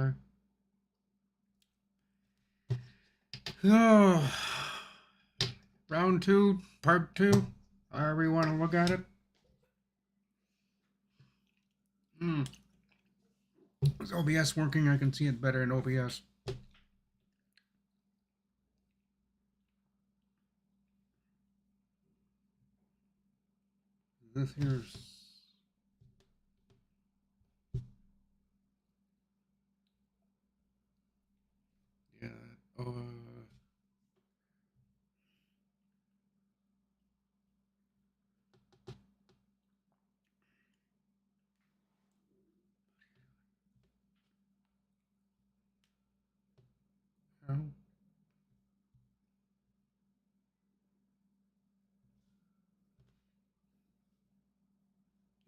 okay. Oh, round two, part two, however you want to look at it. Hmm. Is OBS working? I can see it better in OBS. This here's. Yeah. Uh, oh.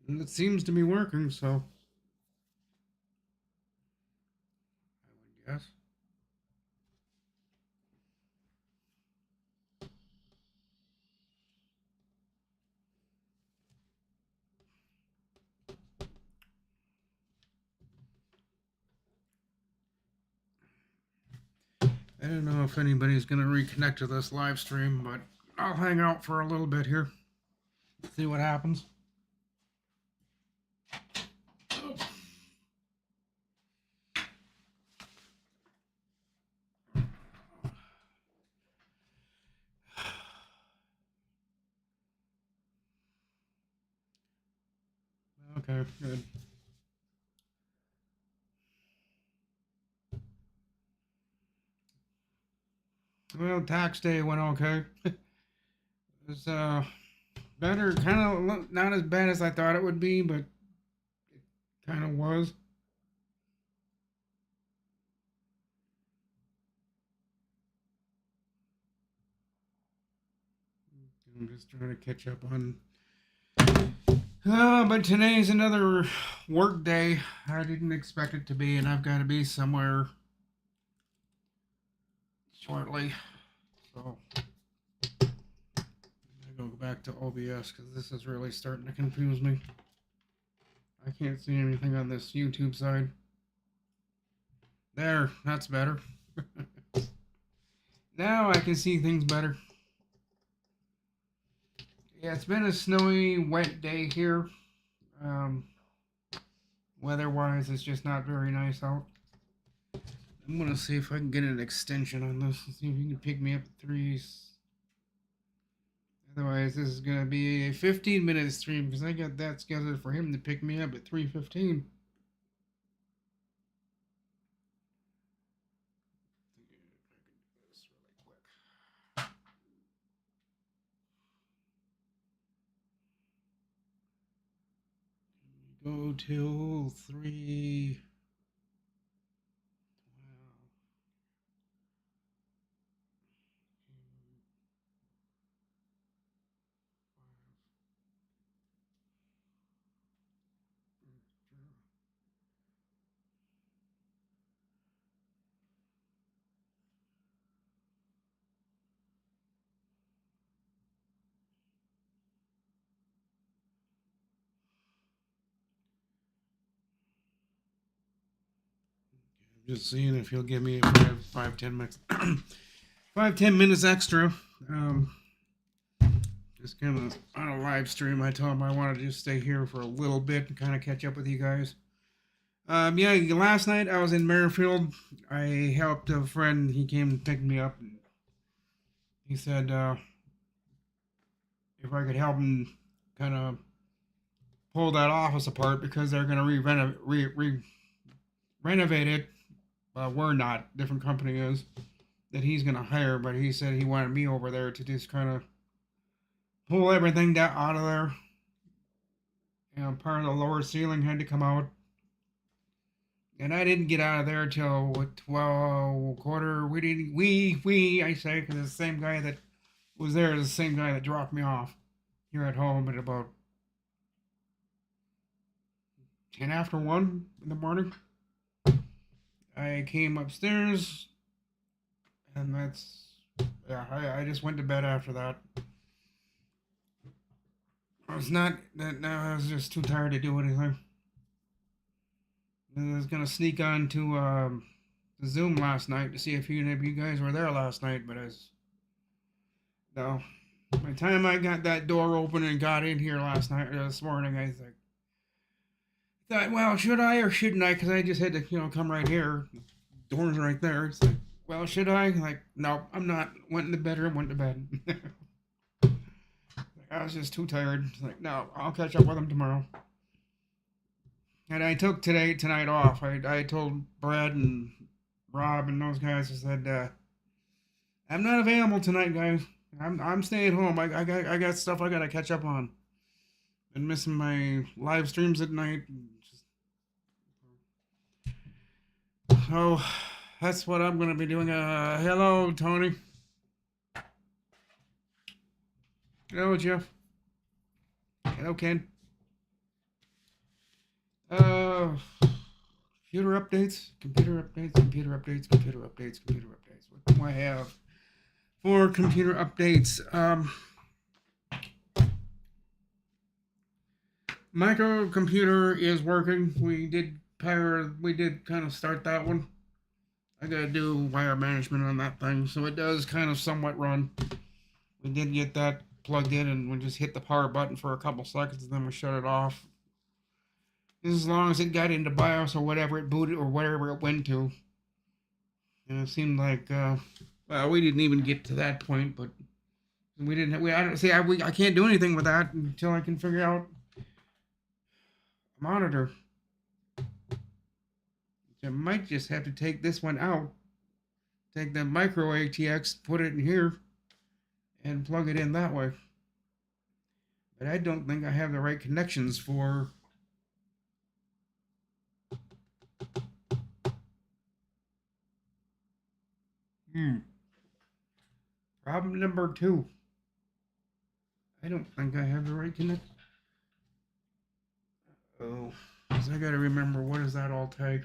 And it seems to be working, so I would guess. I don't know if anybody's going to reconnect to this live stream, but I'll hang out for a little bit here. See what happens. Okay, good. Well, tax day went okay. It was better, kind of not as bad as I thought it would be, but it kind of was. I'm just trying to catch up on. But today's another work day. I didn't expect it to be, and I've got to be somewhere shortly. So I go back to OBS because this is really starting to confuse me. I can't see anything on this YouTube side. There, that's better. Now I can see things better. Yeah, it's been a snowy, wet day here. Weather-wise, it's just not very nice out. I'm gonna see if I can get an extension on this and see if you can pick me up at 3s. Otherwise, this is gonna be a 15-minute stream because I got that scheduled for him to pick me up at 3:15. Go till 3. Just seeing if he'll give me 5, 10 minutes, 5, 10 minutes extra. Just kind of on a live stream. I told him I wanted to just stay here for a little bit and kind of catch up with you guys. Yeah, last night I was in Merrifield. I helped a friend. He came and picked me up. And he said if I could help him kind of pull that office apart because they're going to renovate it. We're not. Different company is that he's going to hire, but he said he wanted me over there to just kind of pull everything down out of there. You know, part of the lower ceiling had to come out. And I didn't get out of there till 12 quarter. We didn't. I say, because the same guy that was there is the same guy that dropped me off here at home at about 10 after 1 in the morning. I came upstairs, and that's. Yeah, I just went to bed after that. I was not. No, I was just too tired to do anything. I was gonna sneak on to the Zoom last night to see if any of you guys were there last night, but as no, by the time I got that door open and got in here last night or this morning, I was like, thought, well, should I or shouldn't I? Because I just had to, come right here. Door's right there. It's like, well, should I? Like, no, I'm not. Went in the bedroom, went to bed. I was just too tired. It's like, no, I'll catch up with him tomorrow. And I took tonight off. I told Brad and Rob and those guys. I said, I'm not available tonight, guys. I'm staying home. I got stuff I gotta catch up on. Been missing my live streams at night. So that's what I'm gonna be doing. Hello, Tony. Hello, Jeff. Hello, Ken. Computer updates, computer updates, computer updates, computer updates, computer updates. What do I have for computer updates? Microcomputer is working. We did kind of start that one. I gotta do wire management on that thing, so it does kind of somewhat run. We did get that plugged in, and we just hit the power button for a couple seconds, and then we shut it off. As long as it got into BIOS or whatever it booted or whatever it went to. And it seemed like, well, we didn't even get to that point, but we didn't. I don't see. I can't do anything with that until I can figure out a monitor. I might just have to take this one out, take the micro ATX, put it in here, and plug it in that way. But I don't think I have the right connections for. Problem number 2. I don't think I have the right connection. Oh, because I gotta remember what does that all take.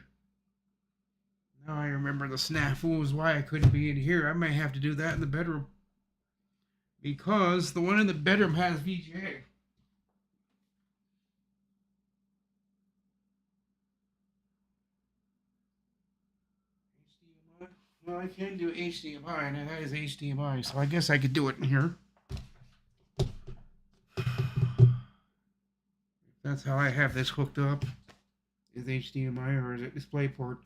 Now I remember the snafu is why I couldn't be in here. I may have to do that in the bedroom. Because the one in the bedroom has VGA. HDMI? Well, I can do HDMI, and that is HDMI, so I guess I could do it in here. That's how I have this hooked up. Is HDMI or is it DisplayPort?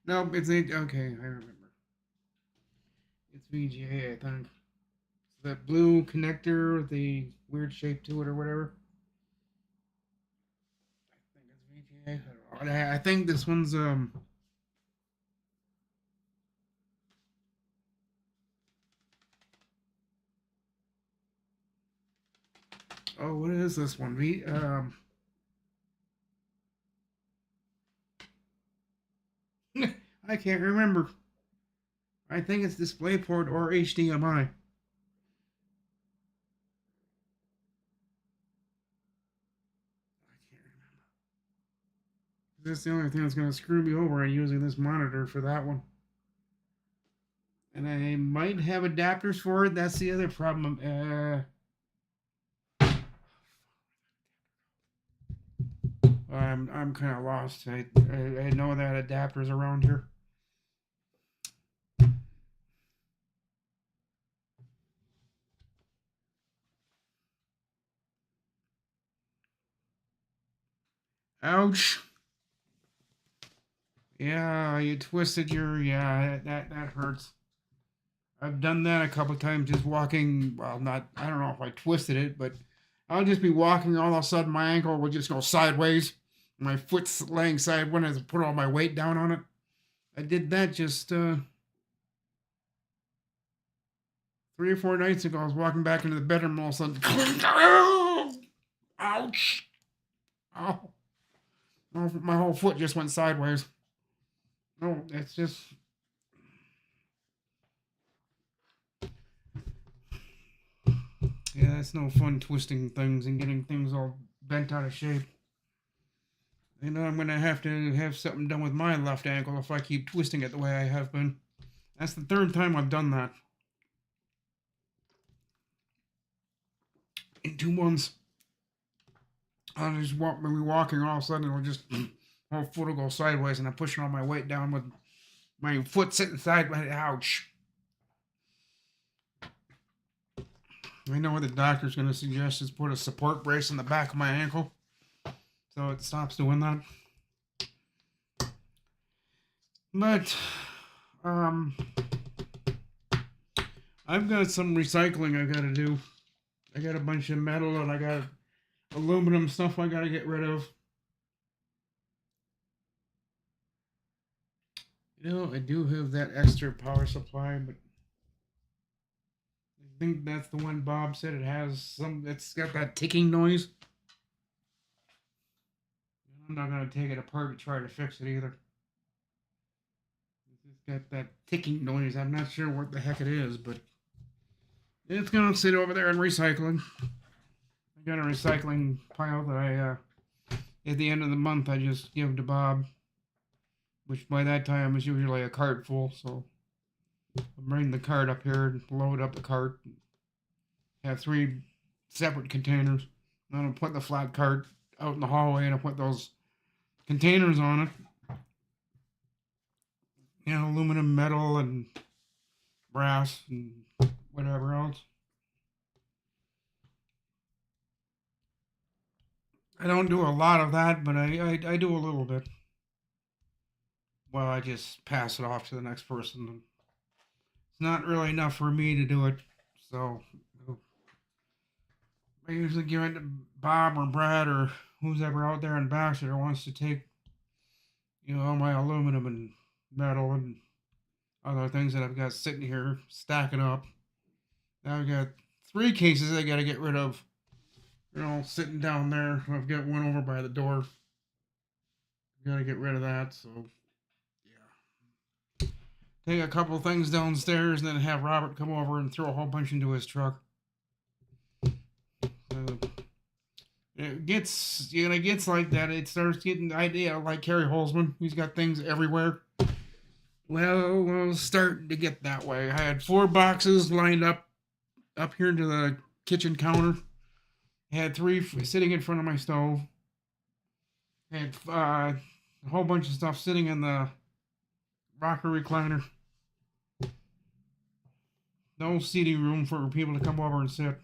No, it's okay. I remember. It's VGA, I think. It's that blue connector with the weird shape to it or whatever. I think it's VGA. I think this one's Oh, what is this one? I can't remember. I think it's DisplayPort or HDMI. I can't remember. That's the only thing that's going to screw me over in using this monitor for that one. And I might have adapters for it. That's the other problem. I'm kind of lost. I know that adapters around here. Ouch. Yeah, you twisted your that hurts. I've done that a couple times just walking. Well, not I don't know if I twisted it, but I'll just be walking. All of a sudden, my ankle will just go sideways. My foot's laying side when I put all my weight down on it. I did that just 3 or 4 nights ago. I was walking back into the bedroom, all of a sudden, ouch! Oh, my whole foot just went sideways. No, it's just. Yeah, it's no fun twisting things and getting things all bent out of shape. I know I'm going to have something done with my left ankle if I keep twisting it the way I have been. That's the 3rd time I've done that. In 2 months. I'll just be walking, all of a sudden it'll just whole foot will go sideways, and I'm pushing all my weight down with my foot sitting sideways. Ouch! I know what the doctor's going to suggest is put a support brace in the back of my ankle, so it stops doing that. But I've got some recycling I got to do. I got a bunch of metal and I got aluminum stuff I got to get rid of. You know, I do have that extra power supply, but I think that's the one Bob said it has some. It's got that ticking noise. I'm not gonna take it apart to try to fix it either. It's got that ticking noise. I'm not sure what the heck it is, but it's gonna sit over there in recycling. I got a recycling pile that I, at the end of the month, I just give to Bob, which by that time is usually a cart full. So I bring the cart up here and load up the cart. Have 3 separate containers. Then I'll put the flat cart out in the hallway and I'll put those containers on it. You know, aluminum, metal, and brass, and whatever else. I don't do a lot of that, but I do a little bit. Well, I just pass it off to the next person. It's not really enough for me to do it, so I usually give it to Bob or Brad or who's ever out there in Baxter wants to take, you know, all my aluminum and metal and other things that I've got sitting here stacking up. Now I've got 3 cases I got to get rid of. You know, sitting down there. I've got one over by the door. Got to get rid of that. So, yeah. Take a couple things downstairs and then have Robert come over and throw a whole bunch into his truck. It gets, you know, it gets like that. It starts getting the idea like Kerry Holzman. He's got things everywhere. Well, it's starting to get that way. I had 4 boxes lined up here to the kitchen counter. I had 3 sitting in front of my stove. I had a whole bunch of stuff sitting in the rocker recliner. No seating room for people to come over and sit.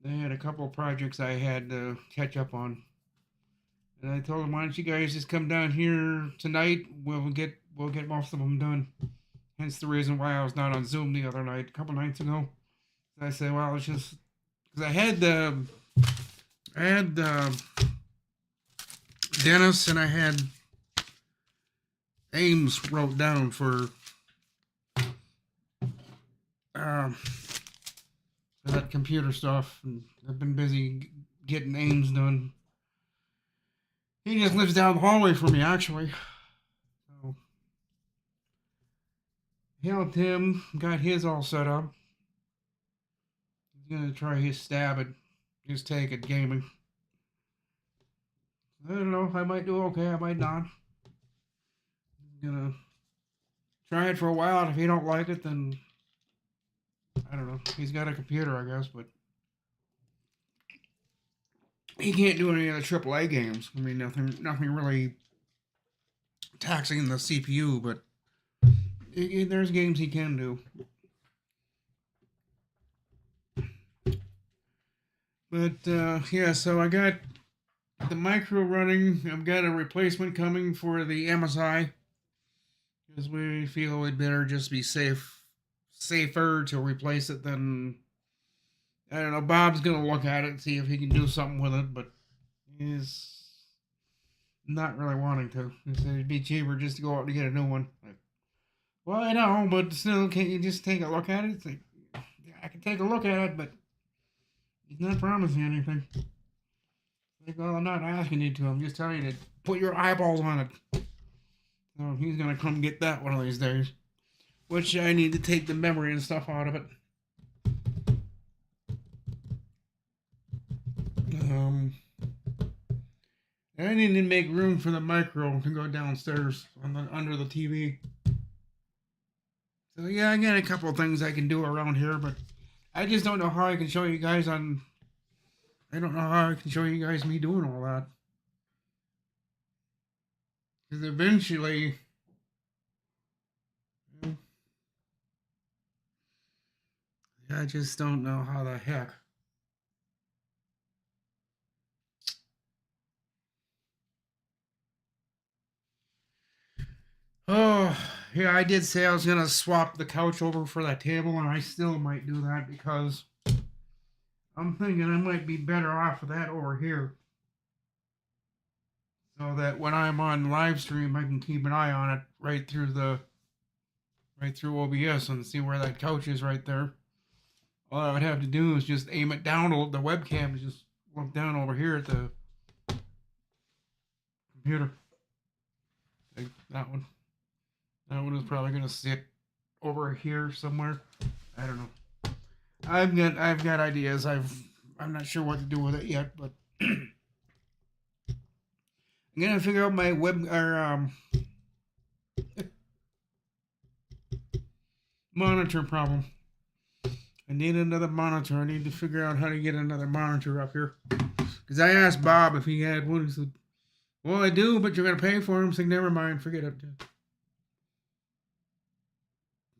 They had a couple of projects I had to catch up on. And I told them, why don't you guys just come down here tonight? We'll get most of them done. Hence the reason why I was not on Zoom the other night, a couple nights ago. I said, well, it's just because I had Dennis and I had Ames wrote down for that computer stuff, and I've been busy getting Ames done. He just lives down the hallway from me, actually. So, helped him, got his all set up. He's gonna try his stab at his take at gaming. I don't know. I might do okay. I might not. I'm gonna try it for a while. And if he don't like it, then I don't know. He's got a computer, I guess, but he can't do any of the AAA games. I mean, nothing really taxing the CPU, but there's games he can do. But yeah, so I got the micro running. I've got a replacement coming for the MSI because we feel we'd better just be safer to replace it than, I don't know. Bob's gonna look at it and see if he can do something with it, but he's not really wanting to. He said it'd be cheaper just to go out and get a new one. Like, well, I know, but still, can't you just take a look at it? It's like, yeah, I can take a look at it, but he's not promising anything. Like, well, I'm not asking you to. I'm just telling you to put your eyeballs on it. So he's gonna come get that one of these days. Which I need to take the memory and stuff out of it. I need to make room for the micro to go downstairs under the TV. So yeah, I got a couple of things I can do around here, but I just don't know how I can show you guys on I don't know how I can show you guys me doing all that. Because eventually, I just don't know how the heck. Oh, yeah, I did say I was going to swap the couch over for that table, and I still might do that because I'm thinking I might be better off with that over here. So that when I'm on live stream, I can keep an eye on it right through OBS and see where that couch is right there. All I would have to do is just aim it down. The webcam is just look down over here at the computer. Like that one. That one is probably gonna sit over here somewhere. I don't know. I've got ideas. I'm not sure what to do with it yet, but I'm gonna figure out my web or monitor problem. I need another monitor. I need to figure out how to get another monitor up here. Because I asked Bob if he had one. He said, well, I do, but you're going to pay for him. So never mind. Forget it.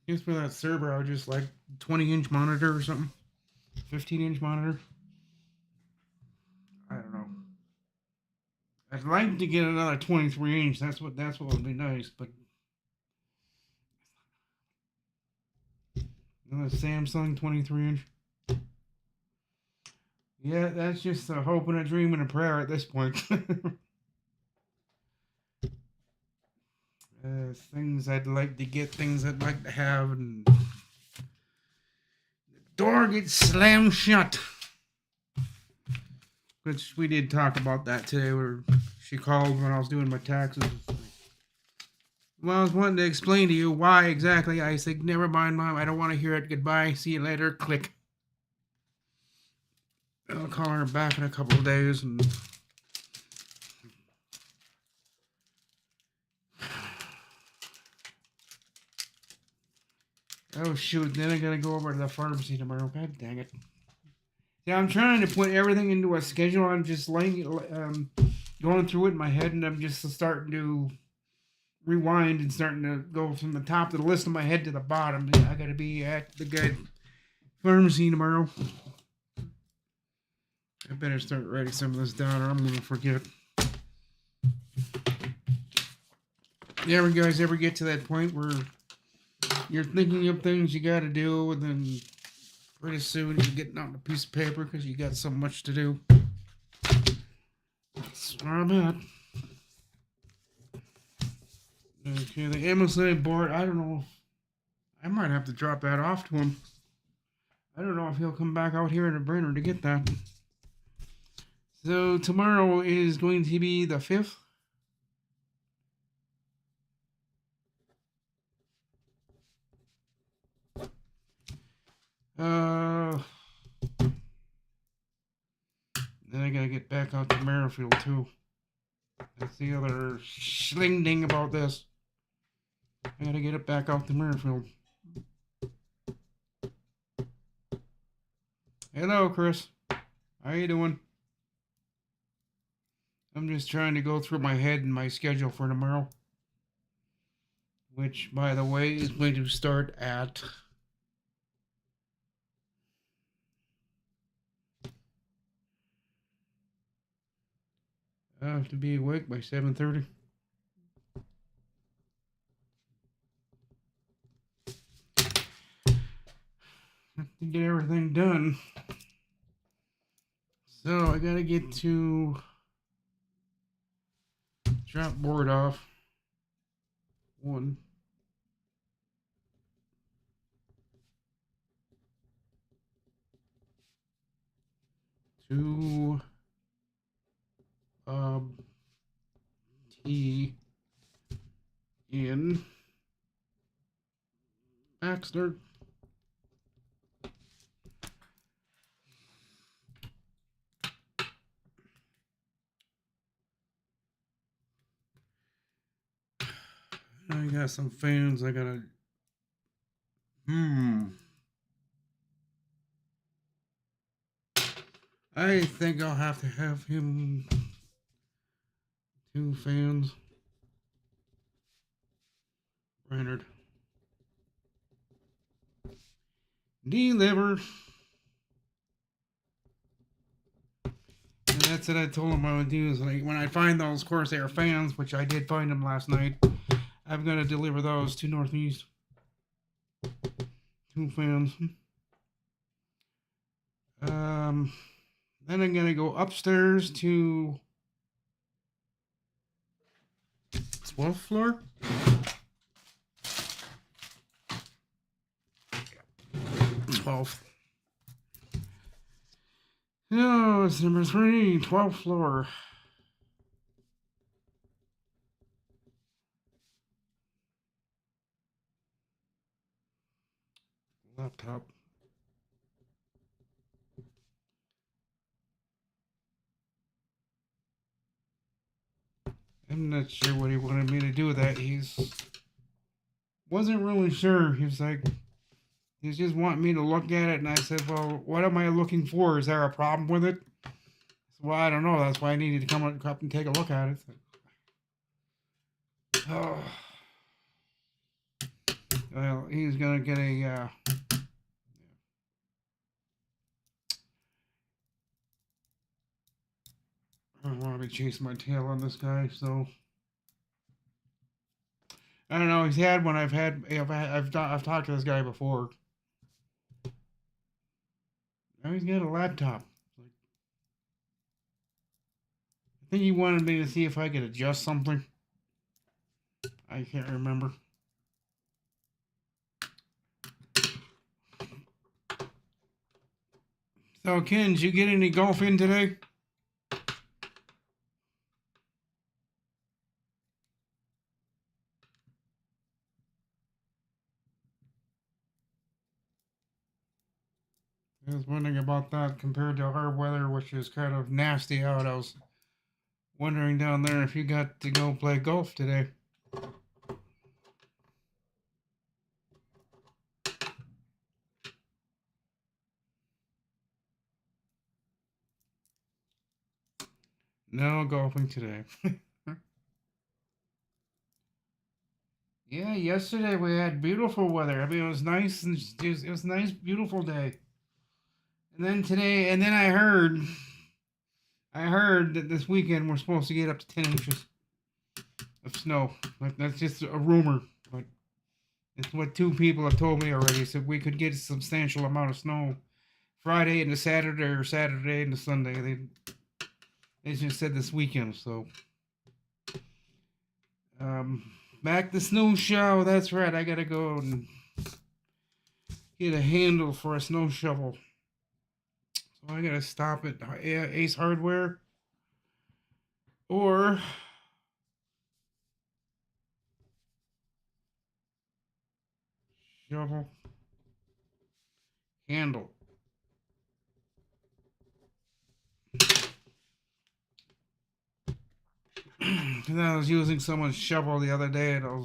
Just for that server, I would just like 20-inch monitor or something. 15-inch monitor. I don't know. I'd like to get another 23-inch. That's what would be nice. But another Samsung 23-inch. Yeah, that's just a hope and a dream and a prayer at this point. Things I'd like to get, things I'd like to have, and the door gets slammed shut. Which we did talk about that today, where she called when I was doing my taxes. Well, I was wanting to explain to you why exactly. I said, never mind, Mom, I don't want to hear it. Goodbye, see you later, click. I'll call her back in a couple of days, and oh shoot, then I gotta go over to the pharmacy tomorrow. God dang it. Yeah, I'm trying to put everything into a schedule. I'm just going through it in my head, and I'm just starting to rewind and starting to go from the top of the list of my head to the bottom. I gotta be at the good pharmacy tomorrow. I better start writing some of this down, or I'm gonna forget. You guys ever get to that point where you're thinking of things you got to do, and then pretty soon you're getting on a piece of paper because you got so much to do? That's where I'm at. Okay, the MSI board, I don't know. I might have to drop that off to him. I don't know if he'll come back out here in the Brenner to get that. So tomorrow is going to be the 5th. Then I gotta get back out to Merrifield too. That's the other schling ding about this. I gotta get it back out to Merrifield. Hello, Chris. How you doing? I'm just trying to go through my head and my schedule for tomorrow. Which, by the way, is going to start at... I have to be awake by 7:30. Have to get everything done. So I gotta get to drop board off. 1. 2. T. In. Baxter. I got some fans I gotta. I think I'll have to have him 2 fans. Brainerd. Deliver. And that's what I told him I would do. Is like when I find those Corsair fans, which I did find them last night, I'm gonna deliver those to Northeast. 2 fans. Then I'm gonna go upstairs to 12th floor. 12th. No, it's number 3, 12th floor. Laptop. I'm not sure what he wanted me to do with that. Wasn't really sure. He was like, he's just wanting me to look at it, and I said, well, what am I looking for? Is there a problem with it? I said, well, I don't know. That's why I needed to come up and take a look at it. Oh. Well, he's gonna get a I don't want to be chasing my tail on this guy, so I don't know. He's had one. I've talked to this guy before. Now he's got a laptop. I think he wanted me to see if I could adjust something. I can't remember. So, Ken, did you get any golf in today? I was wondering about that compared to our weather, which is kind of nasty out. I was wondering down there if you got to go play golf today. No golfing today. Yeah, yesterday we had beautiful weather. I mean, it was nice and it was a nice, beautiful day. And then today, and then I heard that this weekend we're supposed to get up to 10 inches of snow. Like, that's just a rumor, but it's what 2 people have told me already. So we could get a substantial amount of snow Friday into Saturday or Saturday into Sunday. They just said this weekend. So back to snow shovel. That's right. I gotta go and get a handle for a snow shovel. So I gotta stop at Ace Hardware or shovel handle. Because I was using someone's shovel the other day, and I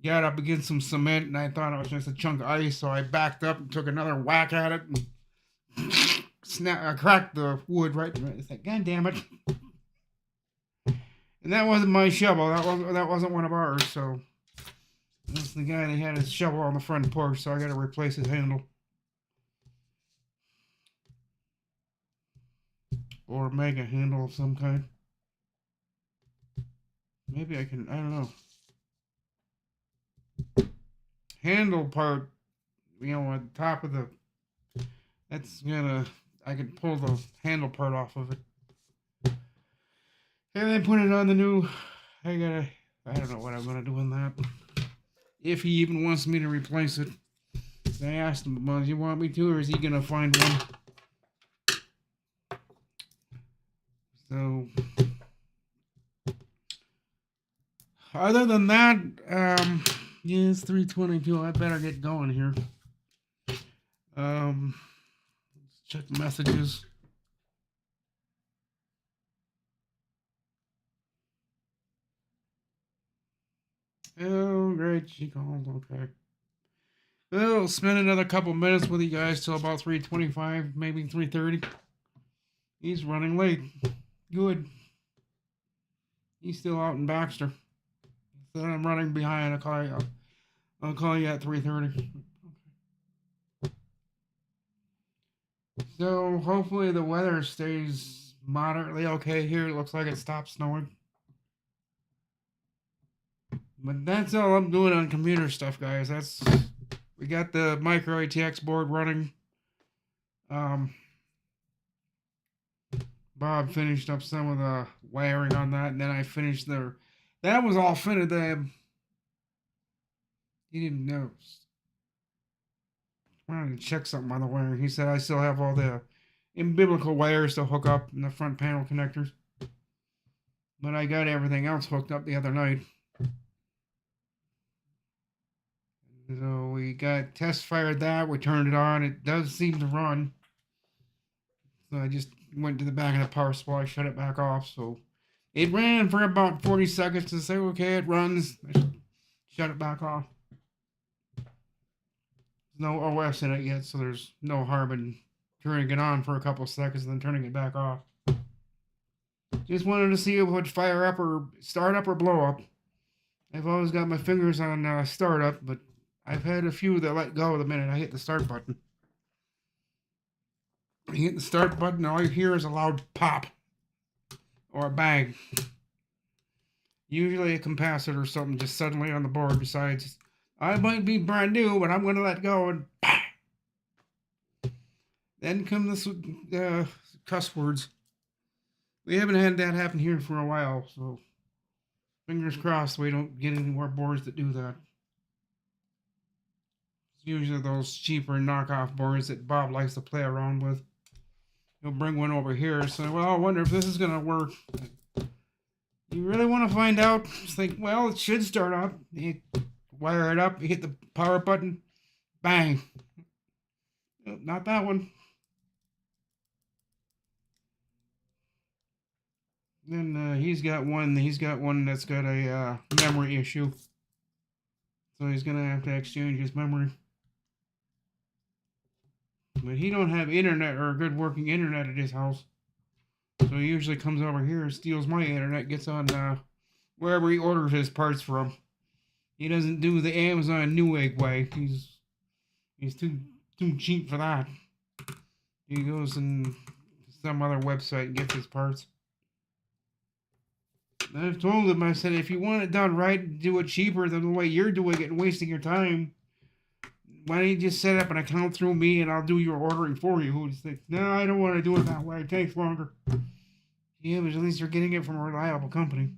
got up against some cement, and I thought it was just a chunk of ice, so I backed up and took another whack at it, and I cracked the wood right. It's like, God damn it! And that wasn't my shovel. That wasn't one of ours. So that's the guy that had his shovel on the front porch. So I got to replace his handle. Or make a handle of some kind. Maybe I can, I don't know. Handle part, you know, on top of the, that's gonna, I can pull the handle part off of it. And then put it on the new, I don't know what I'm gonna do on that. If he even wants me to replace it. I asked him, well, do you want me to, or is he gonna find one? So, other than that, yeah, it's 3:22. I better get going here. Let's check messages. Oh, great, she called. Okay. Well, spend another couple minutes with you guys till about 3:25, maybe 3:30. He's running late. Good. He's still out in Baxter. So I'm running behind. I'll call you at 3:30. So hopefully the weather stays moderately okay here. It looks like it stopped snowing. But that's all I'm doing on computer stuff, guys. We got the micro ATX board running. Bob finished up some of the wiring on that, and then I finished that was all finished. He didn't know. I wanted to check something on the wiring. He said I still have all the biblical wires to hook up in the front panel connectors. But I got everything else hooked up the other night. So we got test fired that. We turned it on. It does seem to run. So I just went to the back of the power supply, shut it back off. So it ran for about 40 seconds to say, okay, it runs. I shut it back off. There's no OS in it yet, so there's no harm in turning it on for a couple seconds and then turning it back off. Just wanted to see if it would fire up or start up or blow up. I've always got my fingers on startup, but I've had a few that let go the minute I hit the start button. I hit the start button, all you hear is a loud pop or a bang. Usually a capacitor or something just suddenly on the board. Besides, I might be brand new, but I'm going to let go and bang. Then come the cuss words. We haven't had that happen here for a while, so fingers crossed we don't get any more boards that do that. It's usually those cheaper knockoff boards that Bob likes to play around with. He'll bring one over here, so, well, I wonder if this is going to work. You really want to find out? Just think, well, it should start up. You wire it up, you hit the power button, bang. Oh, not that one. Then he's got one that's got a memory issue. So he's going to have to exchange his memory. But he don't have internet or good working internet at his house. So he usually comes over here and steals my internet, gets on wherever he orders his parts from. He doesn't do the Amazon Newegg way. He's too cheap for that. He goes in some other website and gets his parts. I've told him, I said, if you want it done right, do it cheaper than the way you're doing it and wasting your time. Why don't you just set up an account through me and I'll do your ordering for you? He's like, no, I don't want to do it that way. It takes longer. Yeah, but at least you're getting it from a reliable company.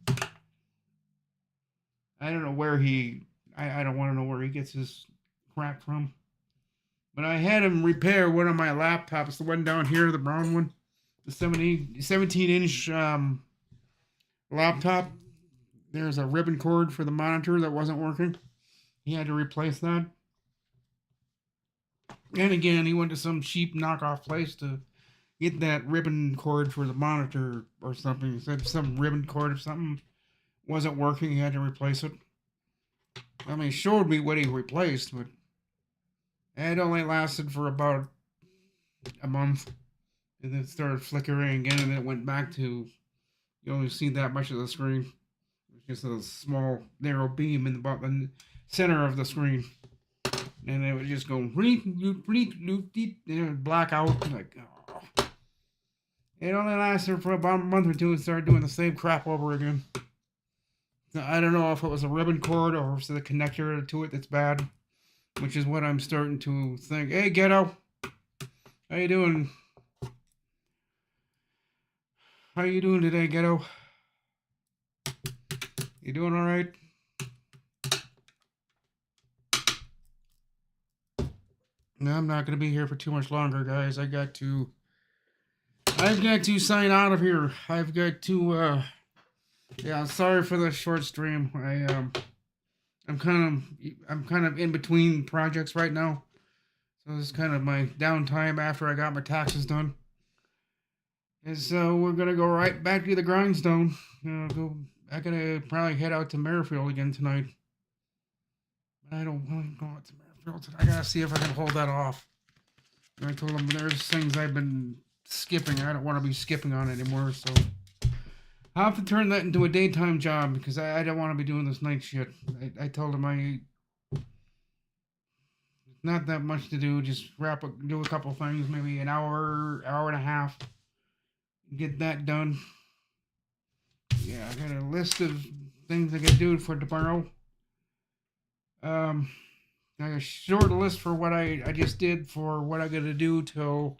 I don't know where I don't want to know where he gets his crap from. But I had him repair one of my laptops, the one down here, the brown one. The 17-inch laptop. There's a ribbon cord for the monitor that wasn't working. He had to replace that. And again, he went to some cheap knockoff place to get that ribbon cord for the monitor or something. He said some ribbon cord or something wasn't working. He had to replace it. I mean, he showed me what he replaced, but it only lasted for about a month. And then it started flickering again, and then it went back to, you only see that much of the screen. It's just a small, narrow beam in the center of the screen. And it would just go, black out. Like, oh. It only lasted for about a month or two and started doing the same crap over again. Now, I don't know if it was a ribbon cord or if it's the connector to it that's bad, which is what I'm starting to think. Hey, Ghetto. How you doing? How you doing today, Ghetto? You doing all right? No, I'm not going to be here for too much longer, guys. I've got to sign out of here. I've got to, yeah, sorry for the short stream. I'm kind of in between projects right now. So this is kind of my downtime after I got my taxes done. And so we're going to go right back to the grindstone. I got to probably head out to Merrifield again tonight. But I don't want to go out to Merrifield. I gotta see if I can hold that off. And I told him there's things I've been skipping. I don't want to be skipping on anymore, so I'll have to turn that into a daytime job because I don't want to be doing this night shit. I told him not that much to do. Just do a couple things, maybe an hour, hour and a half, get that done. Yeah, I got a list of things I gotta do for tomorrow. I got a short list for what I just did for what I gotta do till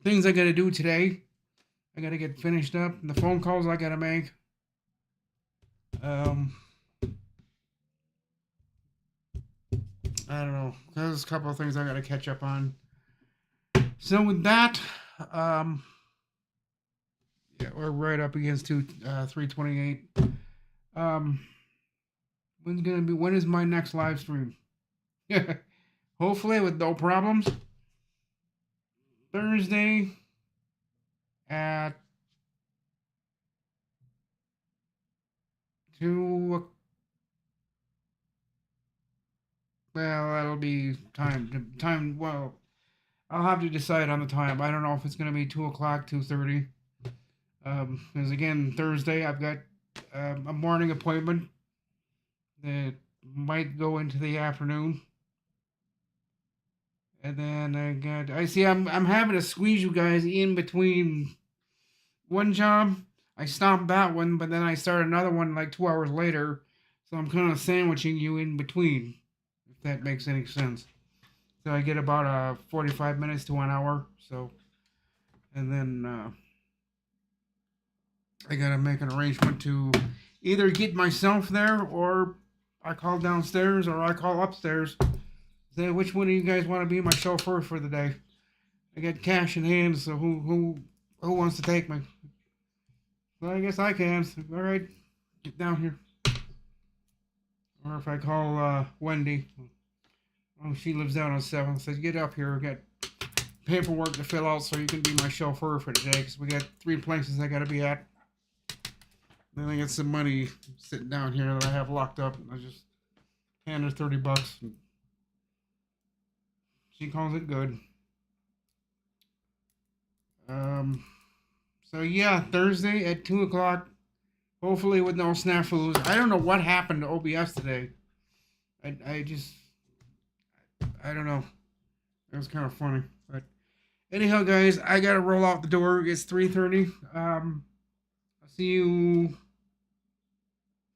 things I gotta do today. I gotta get finished up. And the phone calls I gotta make. I don't know. There's a couple of things I gotta catch up on. So with that, yeah, we're right up against 328. When is my next live stream? Hopefully with no problems. Thursday at 2. Well, that'll be time. Well, I'll have to decide on the time. I don't know if it's gonna be 2 o'clock, 2:30. Because again, Thursday I've got a morning appointment that might go into the afternoon, and then I'm having to squeeze you guys in between one job. I stopped that one, but then I start another one like 2 hours later, so I'm kind of sandwiching you in between, if that makes any sense. So I get about 45 minutes to 1 hour. So, and then I gotta make an arrangement to either get myself there, or I call downstairs, or I call upstairs. Say, which one of you guys want to be my chauffeur for the day? I got cash in hand, so who wants to take me? Well, I guess I can. So, all right, get down here. Or if I call Wendy, oh, she lives down on 7th. Says, get up here. I got paperwork to fill out, so you can be my chauffeur for the day. Because we got 3 places I got to be at. Then I got some money sitting down here that I have locked up. And I just hand her $30. And she calls it good. So yeah, Thursday at 2 o'clock. Hopefully with no snafus. I don't know what happened to OBS today. I don't know. It was kind of funny. But anyhow, guys, I gotta roll out the door. It's 3:30. I'll see you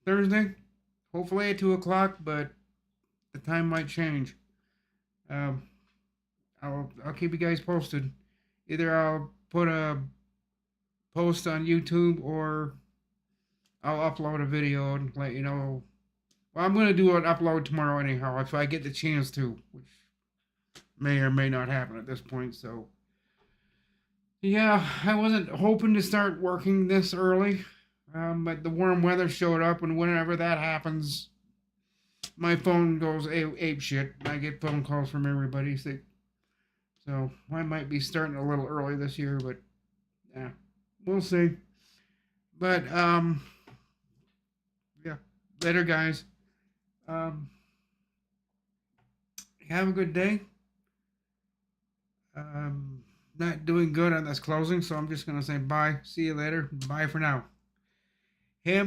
Thursday. Hopefully at 2 o'clock, but the time might change. I'll keep you guys posted. Either I'll put a post on YouTube, or I'll upload a video and let you know. Well, I'm gonna do an upload tomorrow anyhow, if I get the chance to, which may or may not happen at this point. So yeah, I wasn't hoping to start working this early, but the warm weather showed up, and whenever that happens, my phone goes ape shit. I get phone calls from everybody. So I might be starting a little early this year, but yeah, we'll see. But yeah, later, guys. Have a good day. Not doing good on this closing, so I'm just gonna say bye. See you later. Bye for now. Him.